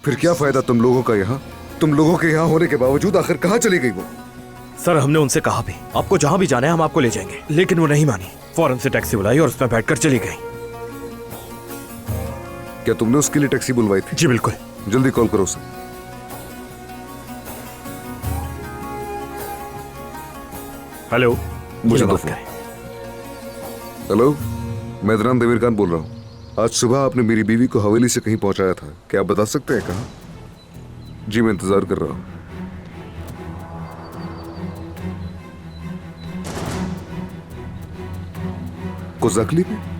फिर क्या फायदा तुम लोगों का यहाँ? तुम लोगों के यहाँ होने के बावजूद आखिर कहाँ चली गई वो? सर हमने उनसे कहा भी आपको जहां भी जाना है हम आपको ले जाएंगे, लेकिन वो नहीं मानी। फौरन से टैक्सी बुलाई और उसमें बैठकर चली गई। क्या तुमने उसके लिए टैक्सी बुलवाई थी? जी बिल्कुल। जल्दी कॉल करो उसे। हेलो, मुझे बात फोन। करें। हेलो, मैं अदनान देवीर खान बोल रहा हूँ। आज सुबह आपने मेरी बीवी को हवेली से कहीं पहुंचाया था, क्या आप बता सकते हैं कहाँ? जी मैं इंतजार कर रहा हूँ। कुछ तकलीफ है?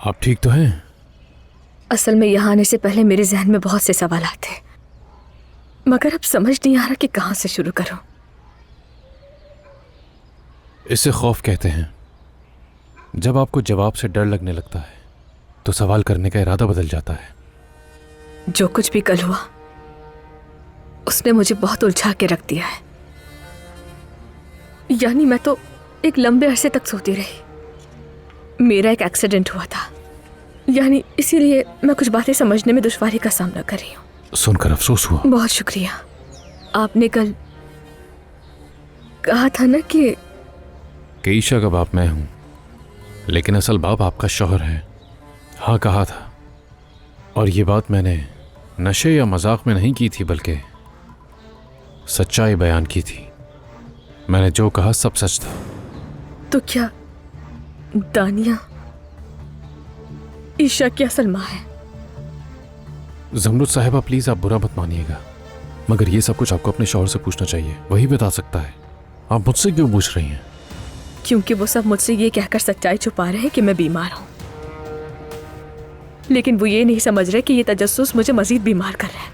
आप ठीक तो हैं? असल में यहाँ आने से पहले मेरे जहन में बहुत से सवाल थे, मगर अब समझ नहीं आ रहा कि कहाँ से शुरू करूं। इसे खौफ कहते हैं। जब आपको जवाब से डर लगने लगता है तो सवाल करने का इरादा बदल जाता है। जो कुछ भी कल हुआ उसने मुझे बहुत उलझा के रख दिया है। यानी मैं तो एक लंबे अरसे तक सोती रही। मेरा एक एक्सीडेंट हुआ था, यानी इसीलिए मैं कुछ बातें समझने में दुश्वारी का सामना कर रही हूँ। सुनकर अफसोस हुआ। बहुत शुक्रिया। आपने कल कहा था ना कि ईशा का बाप मैं हूं, लेकिन असल बाप आपका शौहर है। हाँ कहा था, और ये बात मैंने नशे या मजाक में नहीं की थी, बल्कि सच्चाई बयान की थी। मैंने जो कहा सब सच था। तो क्या दानिया ईशा की असल माँ है? जमरुद साहिबा प्लीज आप बुरा मत मानिएगा, मगर ये सब कुछ आपको अपने शौहर से पूछना चाहिए, वही बता सकता है। आप मुझसे क्यों पूछ रही हैं? क्योंकि वो सब मुझसे ये कहकर सच्चाई छुपा रहे हैं कि मैं बीमार हूं, लेकिन वो ये नहीं समझ रहे कि ये तजस्सुस मुझे मजीद बीमार कर रहा है।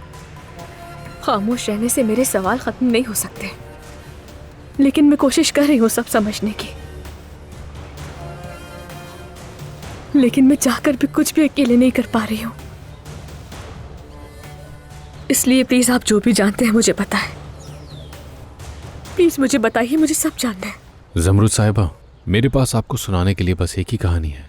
खामोश रहने से मेरे सवाल खत्म नहीं हो सकते, लेकिन मैं कोशिश कर रही हूँ सब समझने की, लेकिन मैं चाहकर भी कुछ भी अकेले नहीं कर पा रही हूँ। इसलिए प्लीज आप जो भी जानते हैं मुझे बताएं। प्लीज मुझे बताइए, मुझे सब जानना है। जमरुद साहिबा, मेरे पास आपको सुनाने के लिए बस एक ही कहानी है।